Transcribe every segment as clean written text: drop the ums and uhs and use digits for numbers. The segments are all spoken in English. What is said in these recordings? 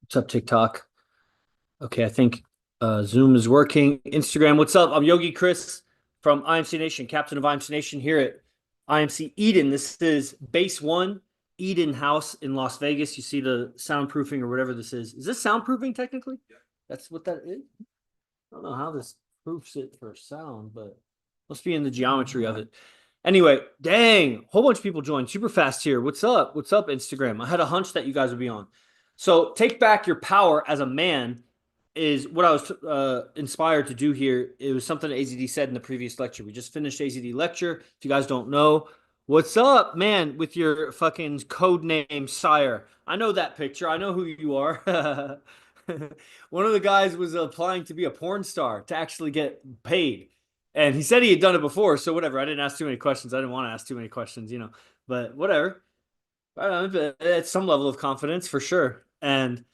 What's up, TikTok? Okay, I think Zoom is working. Instagram, what's up? I'm Yogi Chris from IMC Nation, captain of IMC Nation here at IMC Eden. This is Base One Eden House in Las Vegas. You see the soundproofing or whatever this is. Is this soundproofing technically? Yeah. That's what that is? I don't know how this proofs it for sound, but must be in the geometry of it. Anyway, dang, whole bunch of people joined super fast here. What's up? What's up, Instagram? I had a hunch that you guys would be on. So, take back your power as a man is what I was inspired to do here. It was something AZD said in the previous lecture. We just finished AZD lecture. If you guys don't know, what's up, man, with your fucking code name, Sire? I know that picture. I know who you are. One of the guys was applying to be a porn star to actually get paid. And he said he had done it before, so whatever. I didn't ask too many questions. I didn't want to ask too many questions, but whatever. It's some level of confidence for sure, and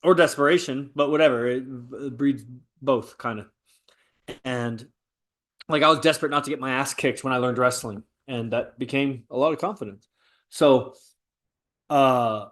or desperation, but whatever. It breeds both, kind of. And like I was desperate not to get my ass kicked when I learned wrestling, and that became a lot of confidence. So, uh,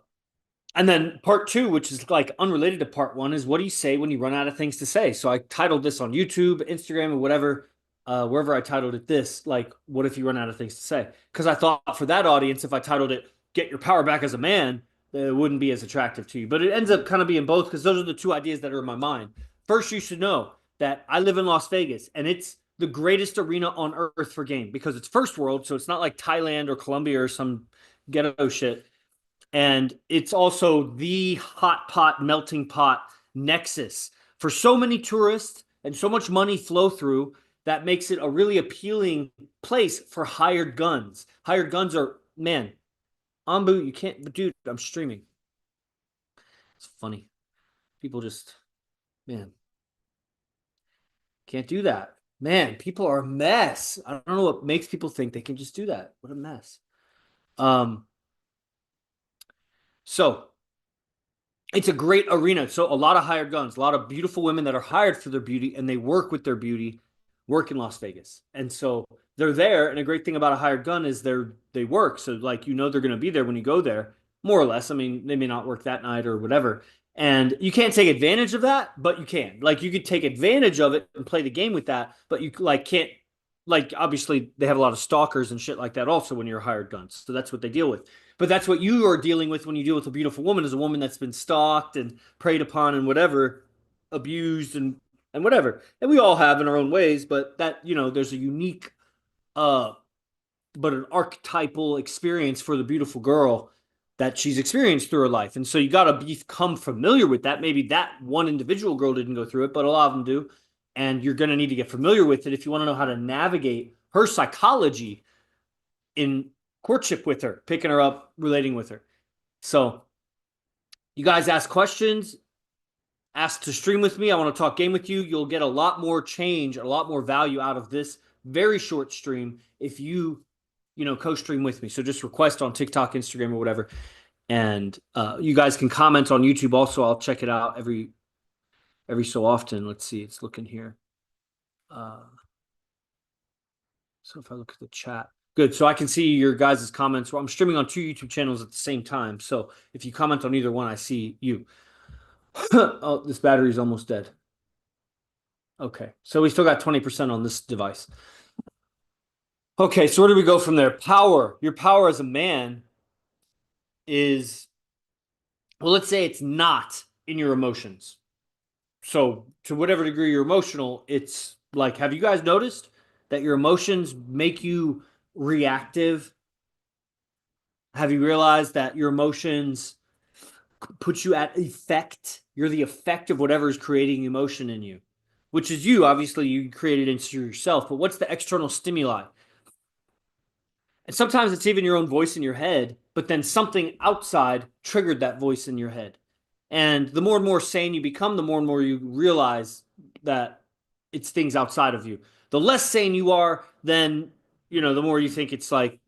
and then part two, which is like unrelated to part one, is what do you say when you run out of things to say? So I titled this on YouTube, Instagram, or whatever, wherever I titled it this, like, what if you run out of things to say? Because I thought for that audience, if I titled it, Get Your Power Back as a Man, it wouldn't be as attractive to you. But it ends up kind of being both because those are the two ideas that are in my mind. First, you should know that I live in Las Vegas and it's the greatest arena on earth for game because it's first world. So it's not like Thailand or Colombia or some ghetto shit, and it's also the hot pot melting pot nexus for so many tourists and so much money flow through that makes it a really appealing place for hired guns. Hired guns are, man, Ambu, you can't, but dude, I'm streaming. It's funny. People just, man, can't do that. Man, people are a mess. I don't know what makes people think they can just do that. What a mess. Um, so it's a great arena. So a lot of hired guns, a lot of beautiful women that are hired for their beauty and they work with their beauty, work in Las Vegas. And so they're there. And a great thing about a hired gun is they work. So like they're going to be there when you go there, more or less. I mean, they may not work that night or whatever. And you can't take advantage of that, but you can. Like you could take advantage of it and play the game with that, but you like can't like obviously they have a lot of stalkers and shit like that also when you're hired guns. So that's what they deal with. But that's what you are dealing with when you deal with a beautiful woman is a woman that's been stalked and preyed upon and whatever, abused and whatever. And we all have in our own ways, but that, there's a unique uh but an archetypal experience for the beautiful girl that she's experienced through her life. And so you got to become familiar with that. Maybe that one individual girl didn't go through it, but a lot of them do. And you're going to need to get familiar with it if you want to know how to navigate her psychology in courtship with her, picking her up, relating with her. So you guys ask questions, ask to stream with me. I want to talk game with you. You'll get a lot more change, a lot more value out of this very short stream if you co-stream with me. So just request on TikTok, Instagram, or whatever. And you guys can comment on YouTube also. I'll check it out every so often. Let's see. It's looking here. So if I look at the chat, good. So I can see your guys' comments. Well, I'm streaming on two YouTube channels at the same time. So if you comment on either one, I see you. Oh, this battery's almost dead. Okay. So we still got 20% on this device. Okay. So where do we go from there? Power. Your power as a man is, well, let's say it's not in your emotions. So to whatever degree you're emotional, it's like, have you guys noticed that your emotions make you reactive? Have you realized that your emotions put you at effect? You're the effect of whatever is creating emotion in you, which is you. Obviously, you created it into yourself, but what's the external stimuli? And sometimes it's even your own voice in your head, but then something outside triggered that voice in your head. And the more and more sane you become, the more and more you realize that it's things outside of you. The less sane you are, then, the more you think it's like,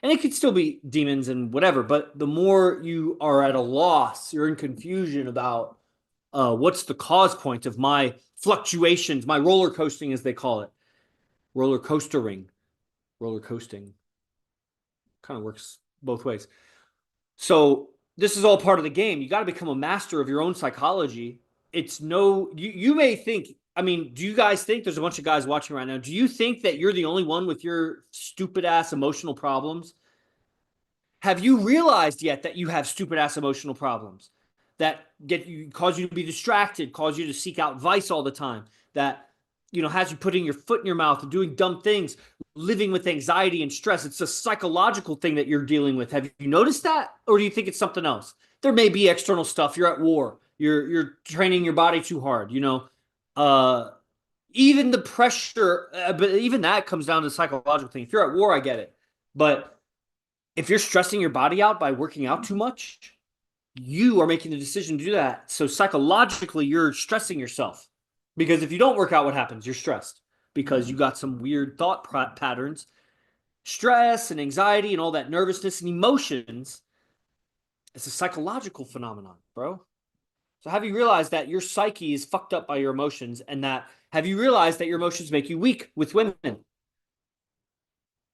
and it could still be demons and whatever, but the more you are at a loss, you're in confusion about what's the cause point of my fluctuations, my roller coasting, as they call it. Roller coastering, roller coasting kind of works both ways. So this is all part of the game. You got to become a master of your own psychology. It's no, you may think, I mean, do you guys think there's a bunch of guys watching right now? Do you think that you're the only one with your stupid ass emotional problems? Have you realized yet that you have stupid ass emotional problems that get you cause you to be distracted, cause you to seek out vice all the time, that has you putting your foot in your mouth and doing dumb things, living with anxiety and stress? It's a psychological thing that you're dealing with. Have you noticed that, or do you think it's something else? There may be external stuff. You're at war. You're training your body too hard. Uh, even the pressure, but even that comes down to the psychological thing. If you're at war, I get it, but if you're stressing your body out by working out too much, you are making the decision to do that. So psychologically, you're stressing yourself. Because if you don't work out, what happens? You're stressed because you got some weird thought patterns, stress and anxiety and all that nervousness and emotions. It's a psychological phenomenon, bro. So have you realized that your psyche is fucked up by your emotions, and that have you realized that your emotions make you weak with women?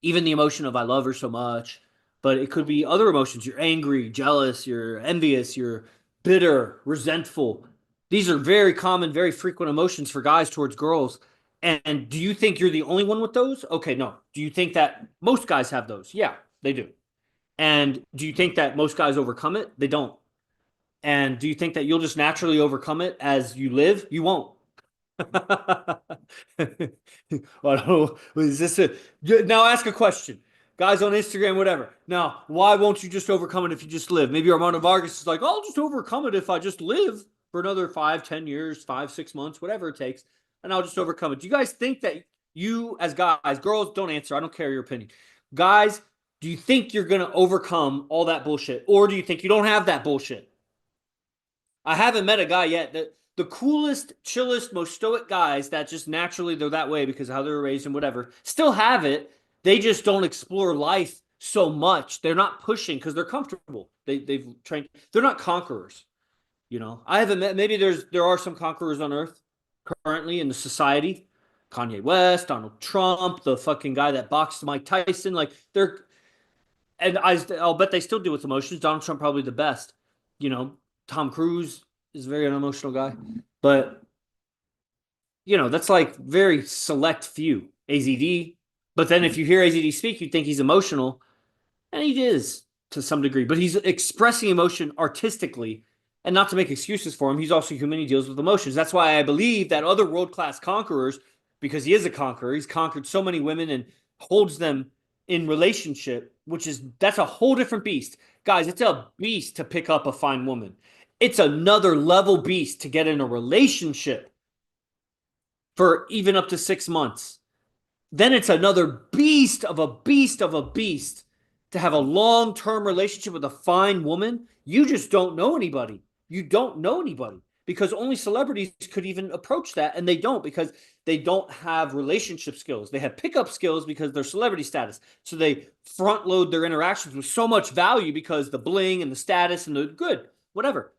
Even the emotion of I love her so much, but it could be other emotions. You're angry, jealous, you're envious, you're bitter, resentful. These are very common, very frequent emotions for guys towards girls. And do you think you're the only one with those? Okay, no. Do you think that most guys have those? Yeah, they do. And do you think that most guys overcome it? They don't. And do you think that you'll just naturally overcome it as you live? You won't. Well, is this a now? Ask a question, guys on Instagram, whatever. Now, why won't you just overcome it if you just live? Maybe Armando Vargas is like, I'll just overcome it if I just live for another 5, 10 years, 5, 6 months, whatever it takes, and I'll just overcome it. Do you guys think that you, as guys, girls, don't answer? I don't care your opinion. Guys, do you think you're gonna overcome all that bullshit, or do you think you don't have that bullshit? I haven't met a guy yet that the coolest, chillest, most stoic guys that just naturally they're that way because of how they were raised and whatever still have it. They just don't explore life so much. They're not pushing because they're comfortable. They've trained. They're not conquerors. I haven't met. Maybe there are some conquerors on Earth currently in the society. Kanye West, Donald Trump, the fucking guy that boxed Mike Tyson. Like they're and I'll bet they still deal with emotions. Donald Trump probably the best. You know, Tom Cruise is a very unemotional guy, but that's like very select few. AZD, but then if you hear AZD speak, you think he's emotional, and he is to some degree, but he's expressing emotion artistically. And not to make excuses for him, he's also human. He deals with emotions. That's why I believe that other world class conquerors, because he is a conqueror, he's conquered so many women and holds them in relationship, that's a whole different beast. Guys, it's a beast to pick up a fine woman. It's another level beast to get in a relationship for even up to 6 months. Then it's another beast of a beast of a beast to have a long term relationship with a fine woman. You just don't know anybody. You don't know anybody because only celebrities could even approach that, and they don't because they don't have relationship skills. They have pickup skills because they're celebrity status. So they front load their interactions with so much value because the bling and the status and the good, whatever.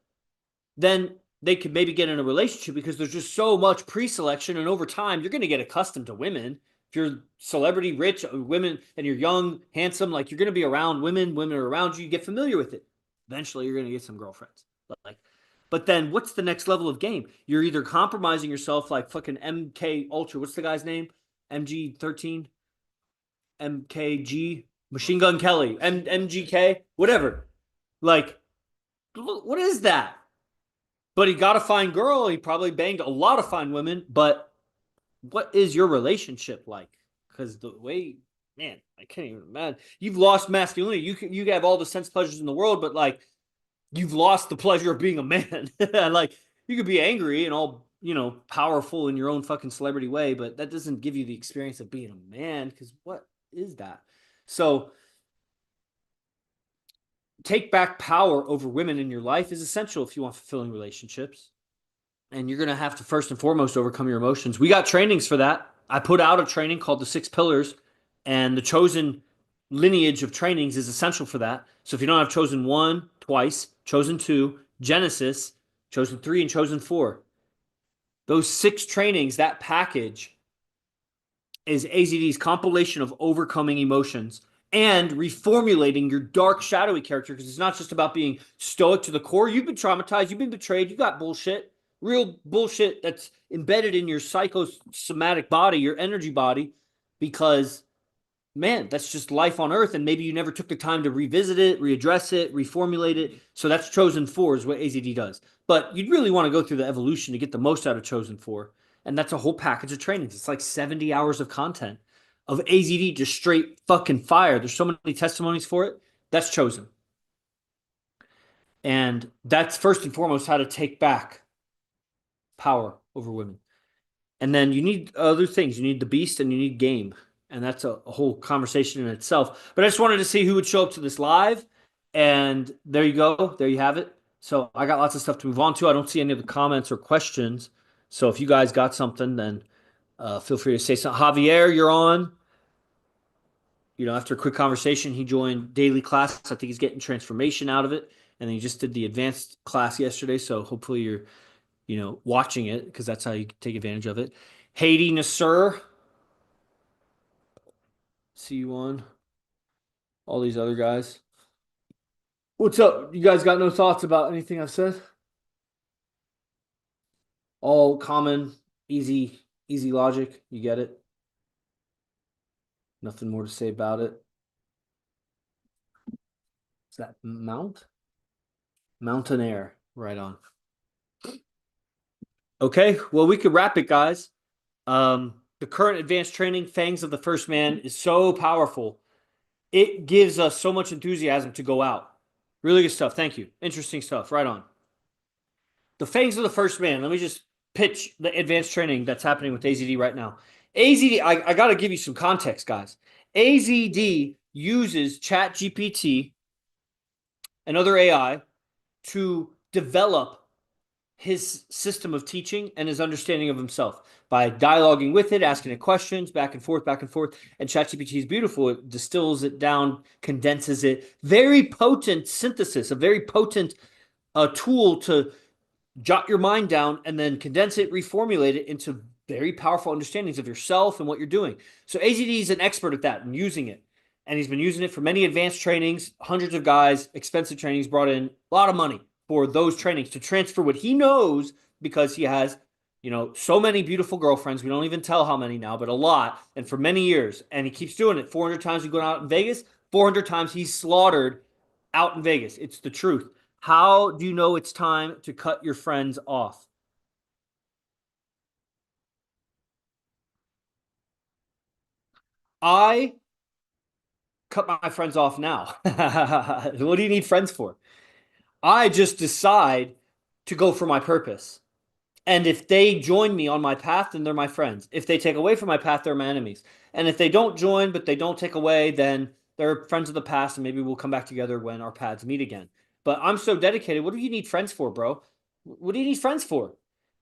Then they could maybe get in a relationship because there's just so much pre-selection, and over time you're going to get accustomed to women. If you're celebrity rich women and you're young, handsome, like you're going to be around women are around you, you get familiar with it. Eventually you're going to get some girlfriends. But then what's the next level of game? You're either compromising yourself like fucking MK Ultra, what's the guy's name? MG13, MKG, Machine Gun Kelly, MGK, whatever. Like, what is that? But he got a fine girl. He probably banged a lot of fine women. But what is your relationship like? Because the way, man, I can't even imagine. You've lost masculinity. You have all the sense pleasures in the world, but like you've lost the pleasure of being a man. Like you could be angry and all powerful in your own fucking celebrity way, but that doesn't give you the experience of being a man. Because what is that? So take back power over women in your life is essential if you want fulfilling relationships. And you're going to have to first and foremost overcome your emotions. We got trainings for that. I put out a training called the 6 pillars, and the chosen lineage of trainings is essential for that. So if you don't have chosen one, twice, chosen two, Genesis, chosen three, and chosen four, those 6 trainings, that package is AZD's compilation of overcoming emotions. and reformulating your dark, shadowy character, because it's not just about being stoic to the core. You've been traumatized, you've been betrayed, you got bullshit, real bullshit that's embedded in your psychosomatic body, your energy body, because man, that's just life on Earth, and maybe you never took the time to revisit it, readdress it, reformulate it. So that's Chosen 4 is what AZD does. But you'd really want to go through the evolution to get the most out of Chosen 4. And that's a whole package of trainings. It's like 70 hours of content of AZD, just straight fucking fire. There's so many testimonies for it. That's Chosen. And that's first and foremost how to take back power over women. And then you need other things. You need the beast and you need game. And that's a whole conversation in itself. But I just wanted to see who would show up to this live. And there you go. There you have it. So I got lots of stuff to move on to. I don't see any of the comments or questions. So if you guys got something, then feel free to say something. Javier, you're on. You know, after a quick conversation, he joined daily class. I think he's getting transformation out of it. And then he just did the advanced class yesterday. So hopefully you're, watching it because that's how you take advantage of it. Haiti Nasser, see you on. All these other guys. What's up? You guys got no thoughts about anything I've said? All common, easy logic. You get it? Nothing more to say about it. Is that Mount? Mountain Air. Right on. Okay, well, we could wrap it, guys. The current advanced training, Fangs of the First Man, is so powerful. It gives us so much enthusiasm to go out. Really good stuff. Thank you. Interesting stuff. Right on. The Fangs of the First Man. Let me just pitch the advanced training that's happening with AZD right now. AZD, I got to give you some context, guys. AZD uses ChatGPT and other AI to develop his system of teaching and his understanding of himself by dialoguing with it, asking it questions back and forth, back and forth. And ChatGPT is beautiful. It distills it down, condenses it. Very potent synthesis, a very potent tool to jot your mind down and then condense it, reformulate it into very powerful understandings of yourself and what you're doing. So AZD is an expert at that and using it. And he's been using it for many advanced trainings, hundreds of guys, expensive trainings, brought in a lot of money for those trainings to transfer what he knows because he has, so many beautiful girlfriends. We don't even tell how many now, but a lot. And for many years. And he keeps doing it. 400 times he's going out in Vegas, 400 times he's slaughtered out in Vegas. It's the truth. How do you know it's time to cut your friends off? I cut my friends off now. What do you need friends for? I just decide to go for my purpose. And if they join me on my path, then they're my friends. If they take away from my path, they're my enemies. And if they don't join, but they don't take away, then they're friends of the past, and maybe we'll come back together when our paths meet again. But I'm so dedicated. What do you need friends for, bro? What do you need friends for?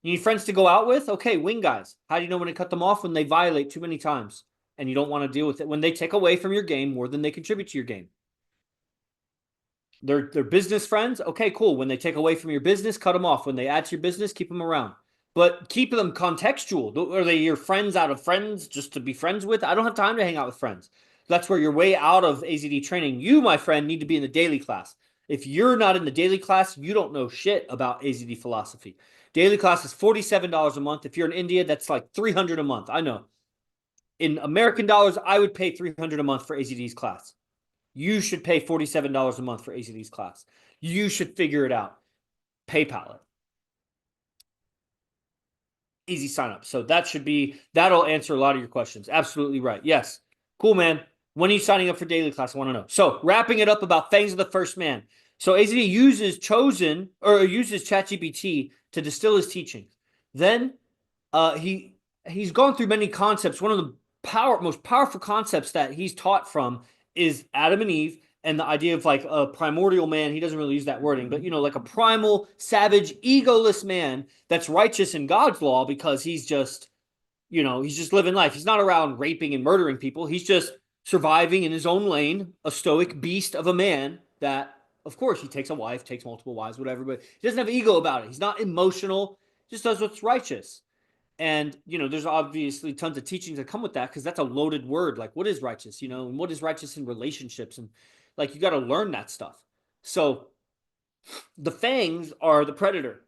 You need friends to go out with? Okay, wing guys. How do you know when to cut them off? When they violate too many times and you don't want to deal with it. When they take away from your game more than they contribute to your game. They're business friends. Okay, cool. When they take away from your business, cut them off. When they add to your business, keep them around. But keep them contextual. Are they your friends out of friends just to be friends with? I don't have time to hang out with friends. That's where you're way out of AZD training. You, my friend, need to be in the daily class. If you're not in the daily class, you don't know shit about AZD philosophy. Daily class is $47 a month. If you're in India, that's like $300 a month. I know. In American dollars, I would pay $300 a month for AZD's class. You should pay $47 a month for AZD's class. You should figure it out. PayPal it. Easy sign up. So that'll answer a lot of your questions. Absolutely right. Yes. Cool, man. When are you signing up for daily class? I want to know. So wrapping it up about Fangs of the First Man. So AZD uses ChatGPT to distill his teachings. Then he's gone through many concepts. One of the most powerful concepts that he's taught from is Adam and Eve and the idea of like a primordial man. He doesn't really use that wording, but like a primal, savage, egoless man that's righteous in God's law because he's just living life. He's not around raping and murdering people. He's just surviving in his own lane, a stoic beast of a man that, of course, he takes a wife, takes multiple wives, whatever, but he doesn't have ego about it. He's not emotional, just does what's righteous. And, there's obviously tons of teachings that come with that because that's a loaded word. Like, what is righteous, and what is righteous in relationships? And, like, you got to learn that stuff. So, the fangs are the predator.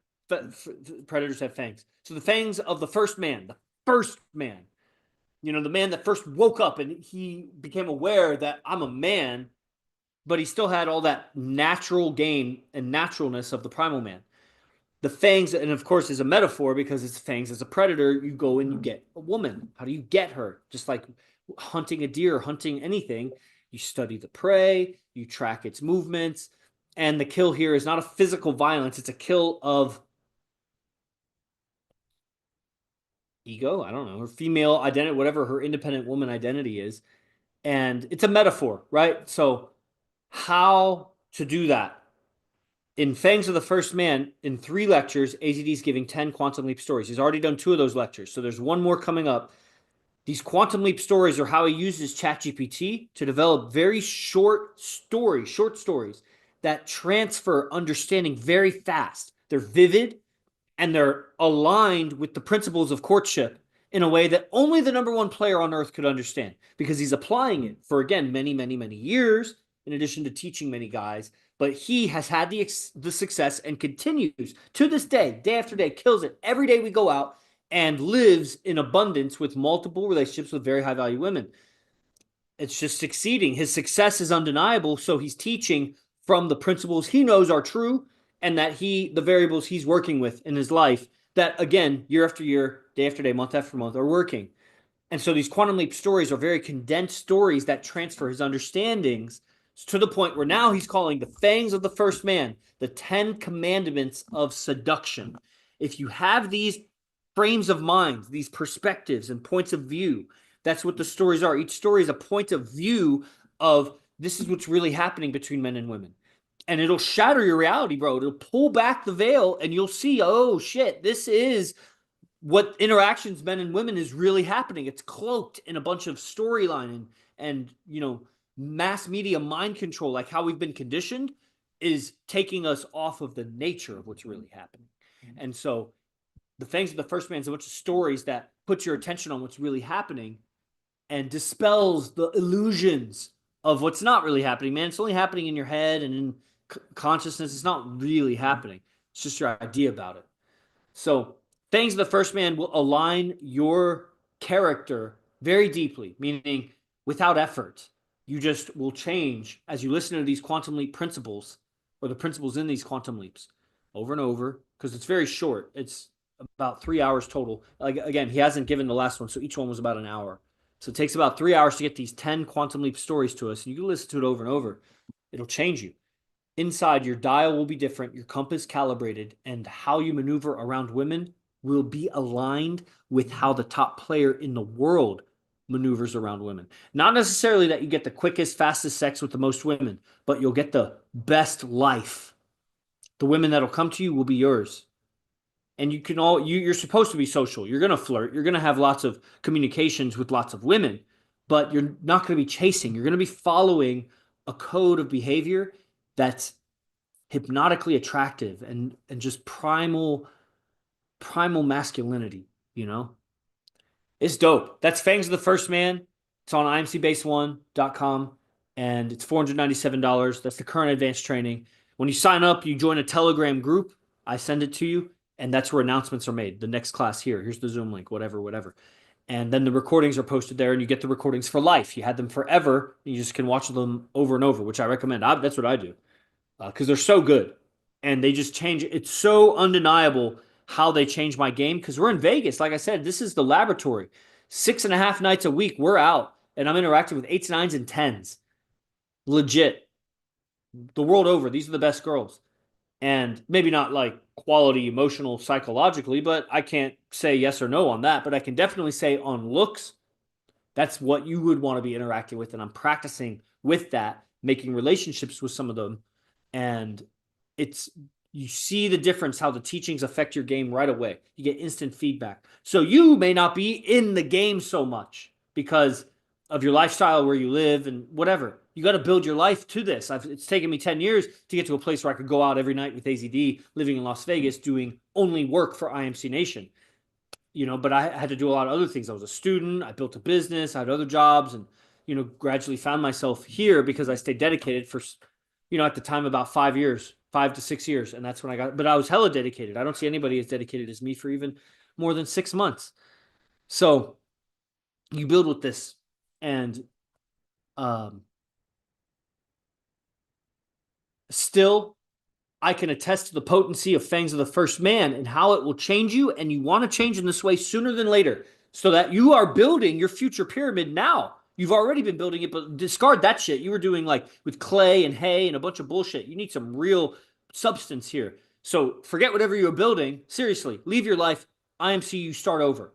Predators have fangs. So, the fangs of the first man, the man that first woke up and he became aware that I'm a man, but he still had all that natural gain and naturalness of the primal man. The fangs, and of course, is a metaphor because it's fangs as a predator. You go and you get a woman. How do you get her? Just like hunting a deer, hunting anything, you study the prey, you track its movements, and the kill here is not a physical violence, it's a kill of ego. I don't know, her female identity, whatever her independent woman identity is. And it's a metaphor, right? So, how to do that? In Fangs of the First Man, in 3 lectures, AZD is giving 10 Quantum Leap stories. He's already done 2 of those lectures, so there's one more coming up. These Quantum Leap stories are how he uses ChatGPT to develop very short stories that transfer understanding very fast. They're vivid and they're aligned with the principles of courtship in a way that only the number one player on earth could understand because he's applying it for, again, many, many, many years in addition to teaching many guys. But he has had the success and continues to this day after day, kills it every day we go out, and lives in abundance with multiple relationships with very high value women. It's just succeeding. His success is undeniable. So he's teaching from the principles he knows are true and that the variables he's working with in his life that, again, year after year, day after day, month after month, are working. And so these Quantum Leap stories are very condensed stories that transfer his understandings to the point where now he's calling the Fangs of the First Man the 10 Commandments of Seduction. If you have these frames of mind, these perspectives and points of view, that's what the stories are. Each story is a point of view of this is what's really happening between men and women. And it'll shatter your reality, bro. It'll pull back the veil and you'll see, oh shit, this is what interactions men and women is really happening. It's cloaked in a bunch of storyline and mass media mind control, like how we've been conditioned, is taking us off of the nature of what's really happening. And so the Fangs of the First Man is a bunch of stories that put your attention on what's really happening and dispels the illusions of what's not really happening, man. It's only happening in your head and in consciousness. It's not really happening. It's just your idea about it. So Fangs of the First Man will align your character very deeply, meaning without effort. You just will change as you listen to these Quantum Leap principles or the principles in these Quantum Leaps over and over because it's very short. It's about 3 hours total. Like, again, he hasn't given the last one, so each one was about an hour. So it takes about 3 hours to get these 10 Quantum Leap stories to us. And you can listen to it over and over. It'll change you. Inside, your dial will be different, your compass calibrated, and how you maneuver around women will be aligned with how the top player in the world maneuvers around women. Not necessarily that you get the quickest, fastest sex with the most women, but you'll get the best life. The women that'll come to you will be yours. And you're supposed to be social. You're going to flirt. You're going to have lots of communications with lots of women, but you're not going to be chasing. You're going to be following a code of behavior that's hypnotically attractive and just primal masculinity, It's dope. That's Fangs of the First Man. It's on imcbase1.com and it's $497. That's the current advanced training. When you sign up, you join a Telegram group. I send it to you, and that's where announcements are made. The next class here's the Zoom link, whatever. And then the recordings are posted there, and you get the recordings for life. You had them forever. You just can watch them over and over, which I recommend. That's what I do because they're so good. And they just change. It's so undeniable how they change my game because we're in Vegas. Like I said, this is the laboratory. 6.5 nights a week, we're out, and I'm interacting with 8s, 9s, and 10s. Legit. The world over, these are the best girls. And maybe not like quality, emotional, psychologically, but I can't say yes or no on that. But I can definitely say on looks, that's what you would want to be interacting with. And I'm practicing with that, making relationships with some of them. And you see the difference, how the teachings affect your game right away. You get instant feedback. So you may not be in the game so much because of your lifestyle, where you live and whatever. You got to build your life to this. It's taken me 10 years to get to a place where I could go out every night with AZD, living in Las Vegas, doing only work for IMC Nation. but I had to do a lot of other things. I was a student, I built a business, I had other jobs, and gradually found myself here because I stayed dedicated for, at the time about 5 years, 5 to 6 years, and that's when I got. But I was hella dedicated. I don't see anybody as dedicated as me for even more than 6 months. So you build with this, and um, still I can attest to the potency of Fangs of the First Man and how it will change you, and you want to change in this way sooner than later so that you are building your future pyramid now. You've already been building it, but discard that shit you were doing like with clay and hay and a bunch of bullshit. You need some real substance here. So forget whatever you were building. Seriously, leave your life. IMC, you start over,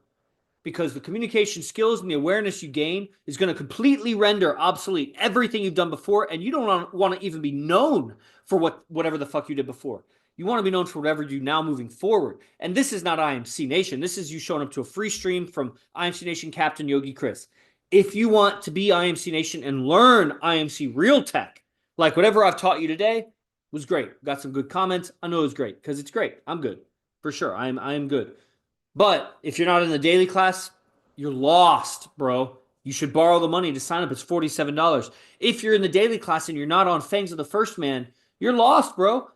because the communication skills and the awareness you gain is going to completely render obsolete everything you've done before, and you don't want to even be known for whatever the fuck you did before. You want to be known for whatever you do now moving forward. And this is not IMC Nation. This is you showing up to a free stream from IMC Nation Captain Yogi Chris. If you want to be IMC Nation and learn IMC real tech, like whatever I've taught you today was great. Got some good comments. I know it was great because it's great. I'm good. For sure. I am good. But if you're not in the daily class, you're lost, bro. You should borrow the money to sign up. It's $47. If you're in the daily class and you're not on Fangs of the First Man, you're lost, bro.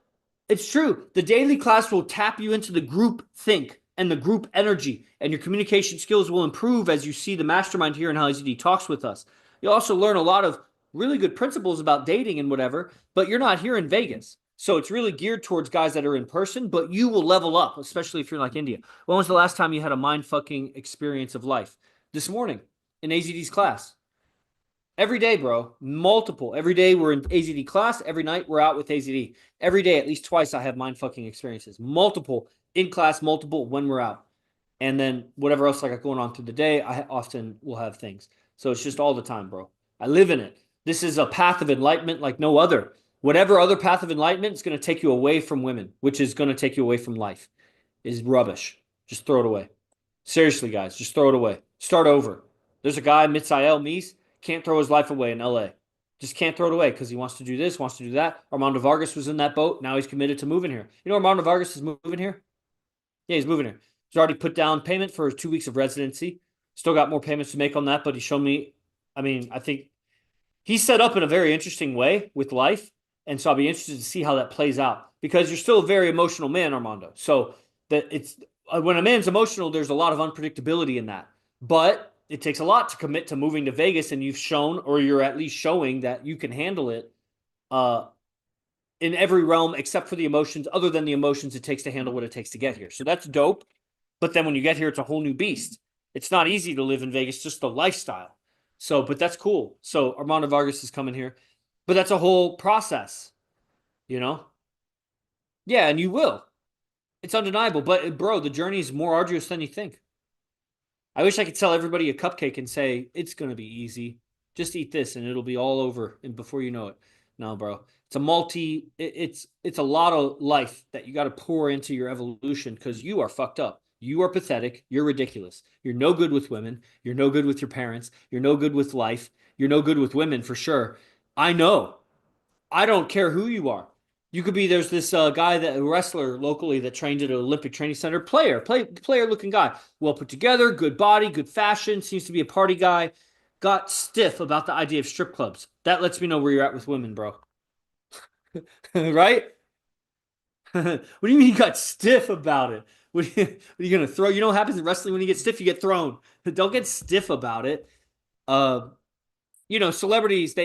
It's true. The daily class will tap you into the group think and the group energy, and your communication skills will improve as you see the mastermind here and how ZD talks with us. You'll also learn a lot of really good principles about dating and whatever, but you're not here in Vegas. So it's really geared towards guys that are in person, but you will level up, especially if you're like India. When was the last time you had a mind-fucking experience of life? This morning in AZD's class. Every day, bro. Multiple. Every day we're in AZD class. Every night we're out with AZD. Every day, at least twice, I have mind-fucking experiences. Multiple in class, multiple when we're out. And then whatever else I got going on through the day, I often will have things. So it's just all the time, bro. I live in it. This is a path of enlightenment like no other. Whatever other path of enlightenment is going to take you away from women, which is going to take you away from life, is rubbish. Just throw it away. Seriously, guys, just throw it away. Start over. There's a guy, Mitsael Mies, can't throw his life away in LA. Just can't throw it away because he wants to do this, wants to do that. Armando Vargas was in that boat. Now he's committed to moving here. You know Armando Vargas is moving here? Yeah, he's moving here. He's already put down payment for 2 weeks of residency. Still got more payments to make on that, but he showed me, I think he's set up in a very interesting way with life. And so I'll be interested to see how that plays out, because you're still a very emotional man, Armando. So that it's when a man's emotional, there's a lot of unpredictability in that. But it takes a lot to commit to moving to Vegas, and you've shown, or you're at least showing, that you can handle it in every realm except for the emotions. Other than the emotions it takes to handle what it takes to get here. So that's dope. But then when you get here, it's a whole new beast. It's not easy to live in Vegas, just the lifestyle. So, but that's cool. So Armando Vargas is coming here. But that's a whole process, you know? Yeah, and you will. It's undeniable. But, bro, the journey is more arduous than you think. I wish I could tell everybody a cupcake and say, it's going to be easy. Just eat this and it'll be all over and before you know it. No, bro. It's a lot of life that you got to pour into your evolution, because you are fucked up. You are pathetic. You're ridiculous. You're no good with women. You're no good with your parents. You're no good with life. You're no good with women for sure. I know. I don't care who you are. You could be, there's this guy, that a wrestler locally that trained at an Olympic Training Center, player looking guy, well put together, good body, good fashion, seems to be a party guy, got stiff about the idea of strip clubs. That lets me know where you're at with women, bro. Right? What do you mean you got stiff about it? What are you going to throw? You know what happens in wrestling? When you get stiff, you get thrown. Don't get stiff about it. Celebrities,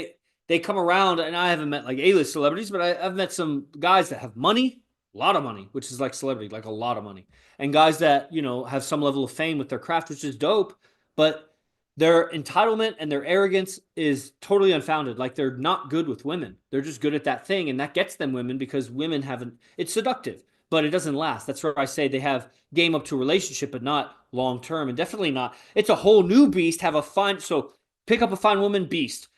they come around, and I haven't met like A-list celebrities, but I've met some guys that have money, a lot of money, which is like celebrity, like a lot of money, and guys that, have some level of fame with their craft, which is dope, but their entitlement and their arrogance is totally unfounded. Like, they're not good with women. They're just good at that thing, and that gets them women because women haven't, it's seductive, but it doesn't last. That's where I say they have game up to a relationship, but not long-term, and definitely not. It's a whole new beast. So pick up a fine woman, beast.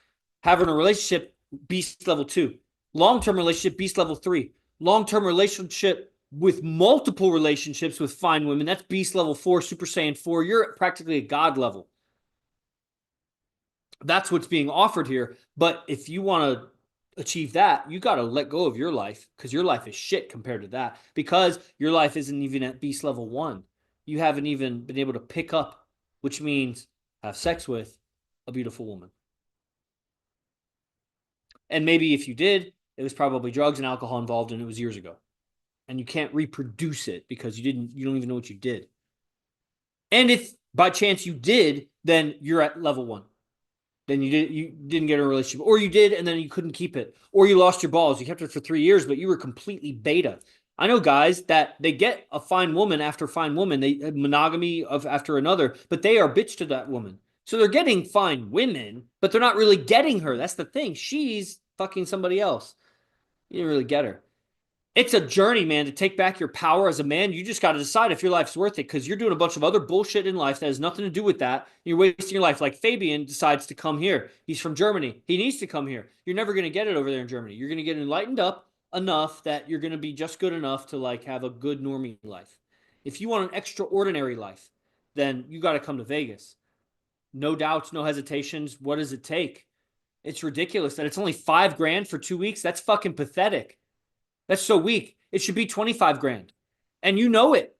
Have her in a relationship, beast level 2. Long-term relationship, beast level 3. Long-term relationship with multiple relationships with fine women, that's beast level 4, Super Saiyan 4. You're practically a god level. That's what's being offered here. But if you want to achieve that, you got to let go of your life, because your life is shit compared to that, because your life isn't even at beast level 1. you haven't even been able to pick up, which means have sex with a beautiful woman. And maybe if you did, it was probably drugs and alcohol involved and it was years ago. And you can't reproduce it because you don't even know what you did. And if by chance you did, then you're at level one. Then you didn't get a relationship, or you did and then you couldn't keep it, or you lost your balls. You kept it for 3 years, but you were completely beta. I know guys that they get a fine woman after fine woman, they monogamy of after another, but they are bitch to that woman. So they're getting fine women, but they're not really getting her. That's the thing. She's fucking somebody else. You didn't really get her. It's a journey, man, to take back your power as a man. You just got to decide if your life's worth it because you're doing a bunch of other bullshit in life that has nothing to do with that. You're wasting your life. Like Fabian decides to come here. He's from Germany. He needs to come here. You're never going to get it over there in Germany. You're going to get enlightened up enough that you're going to be just good enough to like have a good normie life. If you want an extraordinary life, then you got to come to Vegas. No doubts, no hesitations. What does it take? It's ridiculous that it's only $5,000 for 2 weeks. That's fucking pathetic. That's so weak. It should be 25 grand. And you know it.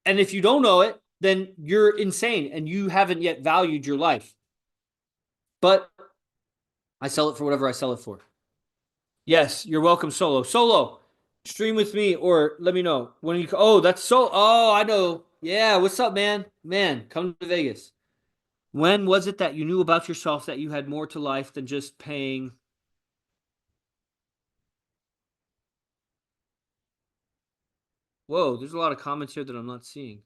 And if you don't know it, then you're insane and you haven't yet valued your life. But I sell it for whatever I sell it for. Yes, you're welcome, Solo. Solo, stream with me or let me know when you. Oh, that's so. Oh, I know. Yeah, what's up, man? Man, come to Vegas. When was it that you knew about yourself that you had more to life than just paying? Whoa, there's a lot of comments here that I'm not seeing.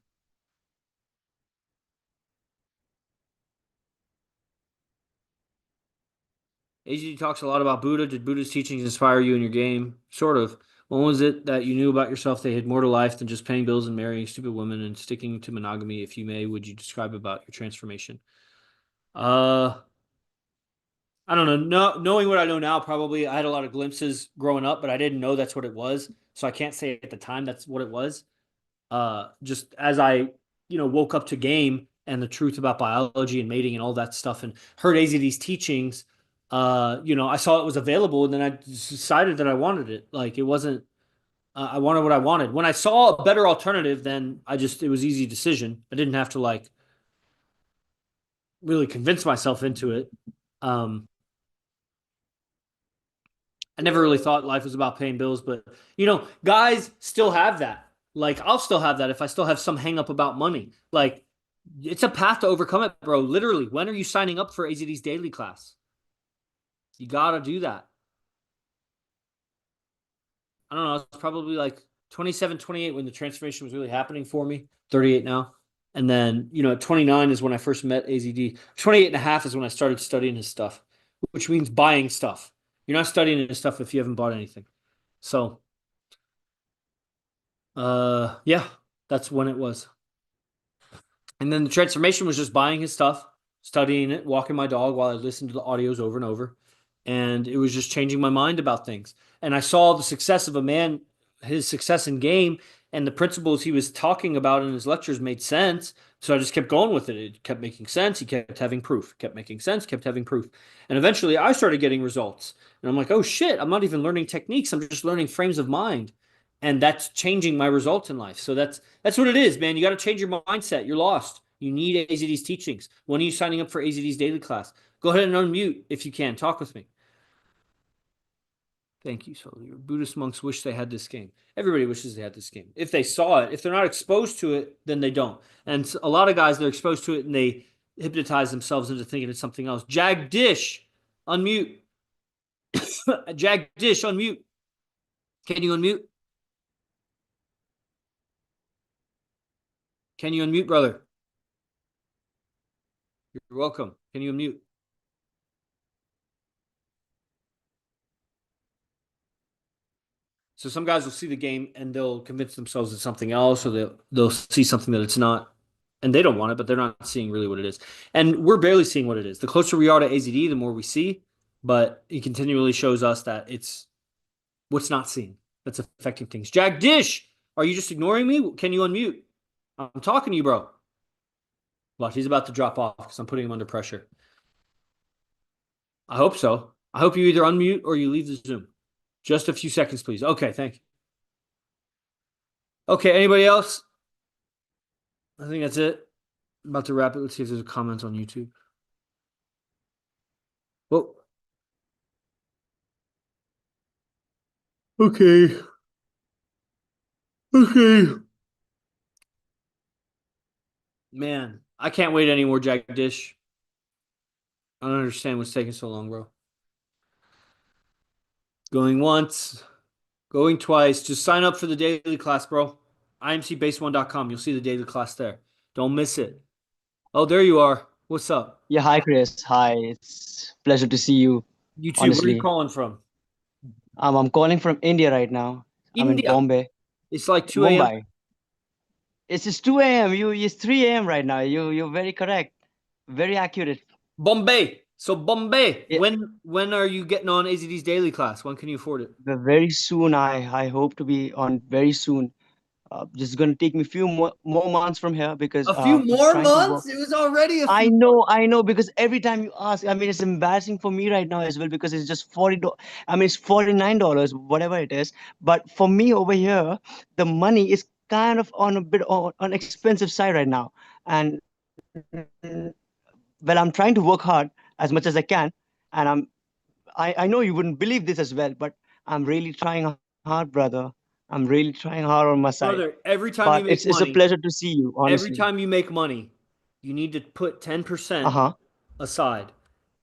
AGD talks a lot about Buddha. Did Buddha's teachings inspire you in your game? Sort of. When was it that you knew about yourself that you had more to life than just paying bills and marrying stupid women and sticking to monogamy? If you may, would you describe about your transformation? Uh, I don't know. No, knowing what I know now, probably I had a lot of glimpses growing up, but I didn't know that's what it was. So I can't say at the time that's what it was. Just as I, woke up to game and the truth about biology and mating and all that stuff and heard AZD's teachings, I saw it was available and then I decided that I wanted it. Like it wasn't, I wanted what I wanted. When I saw a better alternative, then it was easy decision. I didn't have to like really convince myself into it. Um, I never really thought life was about paying bills, but guys still have that. Like I'll still have that if I still have some hang up about money. Like it's a path to overcome it, bro. Literally, when are you signing up for AZD's daily class? You gotta do that. I don't know. It's probably like 27, 28 when the transformation was really happening for me. 38 now. And then, at 29 is when I first met AZD. 28 and a half is when I started studying his stuff, which means buying stuff. You're not studying his stuff if you haven't bought anything. So, yeah, that's when it was. And then the transformation was just buying his stuff, studying it, walking my dog while I listened to the audios over and over. And it was just changing my mind about things. And I saw the success of a man, his success in game, and the principles he was talking about in his lectures made sense. So I just kept going with it. It kept making sense. He kept having proof, kept making sense, kept having proof. And eventually I started getting results. And I'm like, oh shit, I'm not even learning techniques. I'm just learning frames of mind. And that's changing my results in life. So that's what it is, man. You got to change your mindset. You're lost. You need AZD's teachings. When are you signing up for AZD's daily class? Go ahead and unmute if you can. Talk with me. Thank you. So your Buddhist monks wish they had this game. Everybody wishes they had this game. If they saw it, if they're not exposed to it, then they don't. And a lot of guys, they're exposed to it and they hypnotize themselves into thinking it's something else. Jagdish, unmute. Jagdish, unmute. Can you unmute? Can you unmute, brother? You're welcome. Can you unmute? So some guys will see the game and they'll convince themselves it's something else, or they'll see something that it's not, and they don't want it, but they're not seeing really what it is. And we're barely seeing what it is. The closer we are to AZD, the more we see, but he continually shows us that it's what's not seen that's affecting things. Jagdish, are you just ignoring me? Can you unmute? I'm talking to you, bro. Watch, he's about to drop off because I'm putting him under pressure. I hope so. I hope you either unmute or you leave the Zoom. Just a few seconds, please. Okay, thank you. Okay, anybody else? I think that's it. About to wrap it. Let's see if there's a comment on YouTube. Well, okay. Okay. Man, I can't wait anymore, Jack Dish. I don't understand what's taking so long, bro. Going once, going twice. Just sign up for the daily class, bro. IMCBase1.com. You'll see the daily class there. Don't miss it. Oh, there you are. What's up? Yeah, hi Chris. Hi, it's pleasure to see you. You too. Where are you Honestly, calling from? I'm calling from India right now. I'm in India. Bombay, It's like 2 a.m. Mumbai. It's just 2 a.m. It's 3 a.m. right now. You're very correct, very accurate. Bombay. So Bombay. Yeah, When are you getting on AZD's daily class? When can you afford it? very soon. I hope to be on very soon. Just gonna take me few more months from here because A few I'm more trying to work. months? It was already a few. I know, because every time you ask, I mean, it's embarrassing for me right now as well because it's just $40. I mean, it's $49, whatever it is. But for me over here, the money is kind of on a bit on expensive side right now. And well, I'm trying to work hard as much as I can, and I know you wouldn't believe this as well, but I'm really trying hard, brother. I'm really trying hard on my side. Brother, every time But you make it's a money, pleasure to see you, every honestly. time you make money, you need to put 10% Uh-huh. aside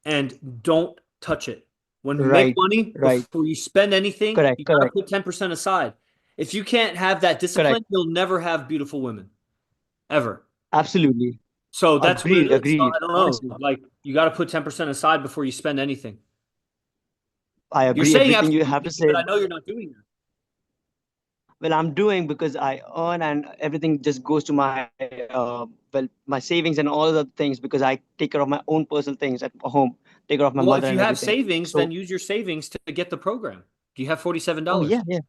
and don't touch it. When you make Right, money, right. before you spend anything, Correct, you got to correct, put 10% aside. If you can't have that discipline, correct. you'll never have beautiful women, ever. Absolutely. So that's what it Agreed, is. So agreed. I don't know. Honestly, Like, you got to put 10% aside before you spend anything. I You're agree saying everything you have to absolutely, but say. I know you're not doing that. Well, I'm doing because I earn and everything just goes to my my savings and all the things because I take care of my own personal things at home, take care of my Well, mother if and you have everything. savings, then So, use your savings to get the program. Do you have oh $47? yeah, yeah,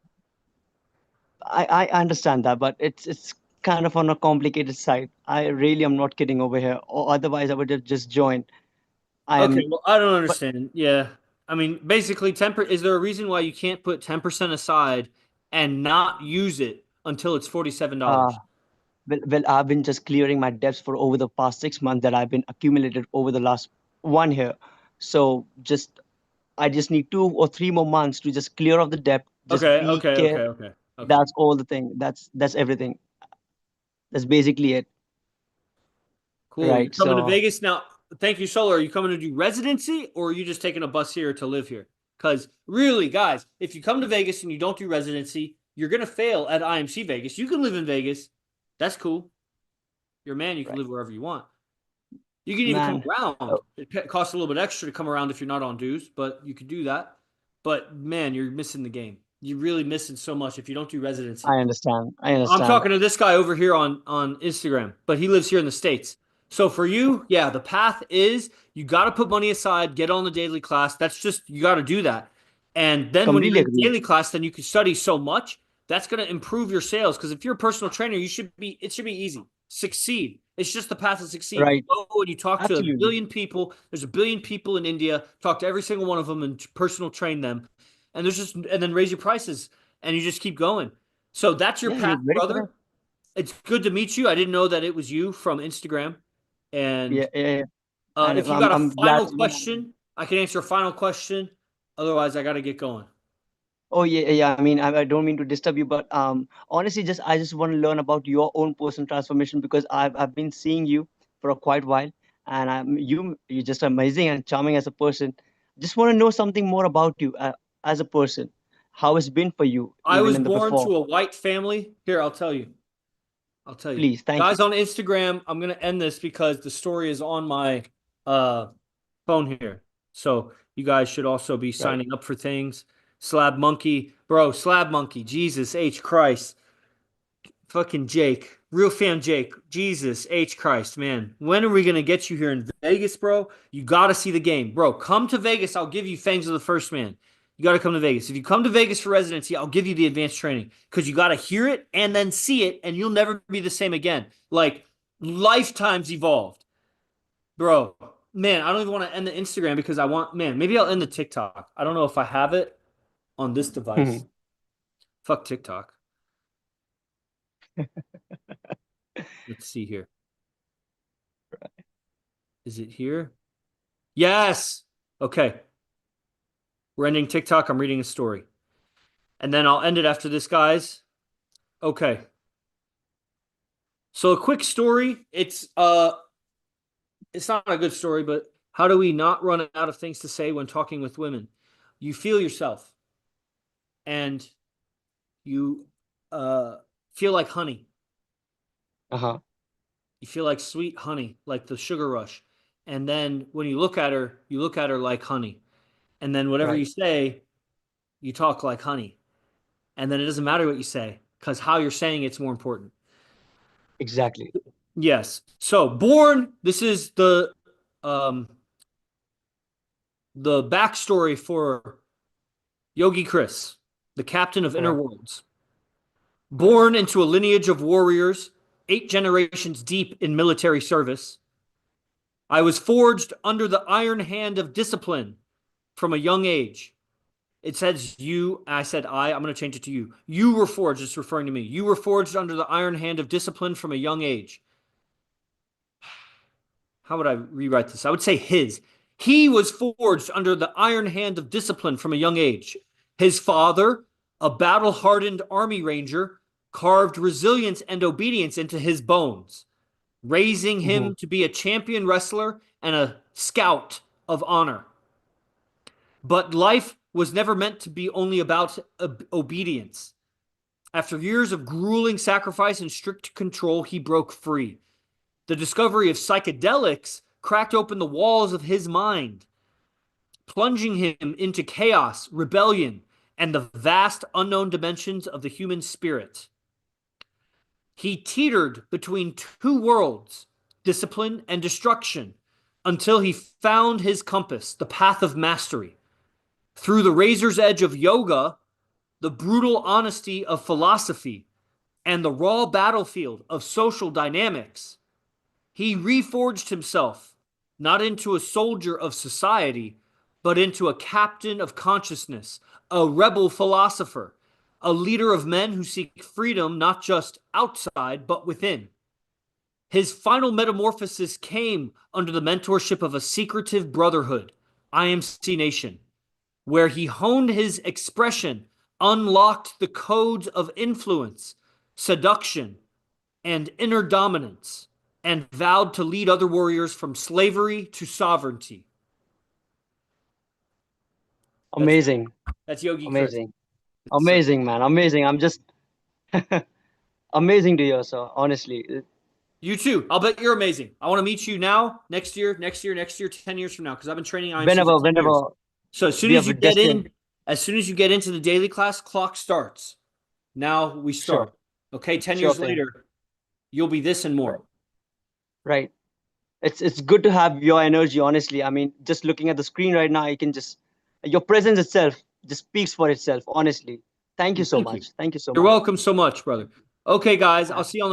I understand that, but it's kind of on a complicated side. I really am not kidding over here, or otherwise I would have just joined. I Okay, am, well, I don't but understand. Yeah. I mean, basically, 10 is there a reason why you can't put 10% aside and not use it until it's uh, $47? well, I've been just clearing my debts for over the past 6 months that I've been accumulated over the last one year. So just I just need 2 or 3 more months to just clear off the debt. Just Okay, be okay, care. okay, okay, okay. That's all the thing. That's everything. That's basically it. Cool. You're Right. coming to So Vegas now. Thank you, Solar. Are you coming to do residency or are you just taking a bus here to live here? Because really, guys, if you come to Vegas and you don't do residency, you're gonna fail at IMC Vegas. You can live in Vegas. That's cool. You're a man, you can right, live wherever you want. You can even come man. around. Oh, It costs a little bit extra to come around if you're not on dues, but you could do that. But man, you're missing the game. You're really missing so much if you don't do residency. I understand. I I'm understand. talking to this guy over here on Instagram, but he lives here in the States. So for you, yeah, the path is you got to put money aside, get on the daily class. That's just you got to do that. And then when you're Completely in the agree. daily class, then you can study so much. That's going to improve your sales because if you're a personal trainer, you should be it should be easy. Succeed. It's just the path to succeed. You Right. go and you talk to a Absolutely. billion people. There's a billion people in India. Talk to every single one of them and personal train them. And there's just and then raise your prices and you just keep going. So that's your Yeah, path, you're very brother. correct. It's good to meet you. I didn't know that it was you from Instagram. And Yeah, yeah, yeah. And if you got a I'm glad final to know. question, I can answer a final question. Otherwise, I got to get going. Oh yeah, yeah. I mean, I don't mean to disturb you, but honestly, just I just want to learn about your own personal transformation because I've been seeing you for a quite while, and you're just amazing and charming as a person. Just want to know something more about you as a person. How it's been for you, I even was in the born before. to a white family. Here, I'll tell you. I'll tell you. Please, thank you. Guys on Instagram, I'm going to end this because the story is on my uh, phone here. So you guys should also be Right. signing up for things. Slab Monkey, bro, Slab Monkey, Jesus H. Christ. Fucking Jake, real fan Jake. Jesus H Christ, man. When are we gonna get you here in Vegas, bro? You gotta see the game, bro. Come to Vegas. I'll give you Fangs of the First Man. You gotta come to Vegas. If you come to Vegas for residency, I'll give you the advanced training because you gotta hear it and then see it, and you'll never be the same again. Like lifetimes evolved, bro. Man, I don't even want to end the Instagram because I want. Man, maybe I'll end the TikTok. I don't know if I have it on this device. Fuck TikTok. Let's see here. Is it here? Yes. Okay. We're ending TikTok. I'm reading a story. And then I'll end it after this, guys. Okay. So a quick story. It's not a good story, but how do we not run out of things to say when talking with women? You feel yourself and you uh feel like honey. Uh-huh. You feel like sweet honey, like the sugar rush. And then when you look at her like honey. And then whatever you Right. say, you talk like honey. And then it doesn't matter what you say because how you're saying it's more important. Exactly. Yes. So born, this is um the backstory for Yogi Chris, the captain of All Inner right. Worlds. Born into a lineage of warriors, 8 generations deep in military service, I was forged under the iron hand of discipline from a young age. It says you, I said I'm going to change it to you. You were forged, it's referring to me. You were forged under the iron hand of discipline from a young age. How would I rewrite this? I would say his. He was forged under the iron hand of discipline from a young age. His father, a battle hardened army ranger, carved resilience and obedience into his bones, raising Mm-hmm. him to be a champion wrestler and a scout of honor. But life was never meant to be only about obedience. After years of grueling sacrifice and strict control, he broke free. The discovery of psychedelics cracked open the walls of his mind, plunging him into chaos, rebellion, and the vast unknown dimensions of the human spirit. He teetered between two worlds, discipline and destruction, until he found his compass, the path of mastery. Through the razor's edge of yoga, the brutal honesty of philosophy, and the raw battlefield of social dynamics, he reforged himself, not into a soldier of society, but into a captain of consciousness, a rebel philosopher, a leader of men who seek freedom not just outside, but within. His final metamorphosis came under the mentorship of a secretive brotherhood, IMC Nation, where he honed his expression, unlocked the codes of influence, seduction, and inner dominance, and vowed to lead other warriors from slavery to sovereignty. That's Amazing. that's Yogi Chris. Amazing. So Amazing, man. Amazing. I'm just amazing to hear, sir. Honestly. you too. I'll bet you're amazing. I want to meet you now, next year, next year, next year, 10 years from now, because I've been training IMC for Whenever, 10 years. whenever So as soon we as are you get destined. in, as soon as you get into the daily class, clock starts. Now we Sure. start. Okay, 10 Sure years thing. later, you'll be this and Right. more. Right. It's good to have your energy, honestly. I mean, just looking at the screen right now, you can just your presence itself just speaks for itself, honestly. Thank you so Thank you. much. Thank you so You're much. welcome so much, brother. Okay, guys, I'll see you on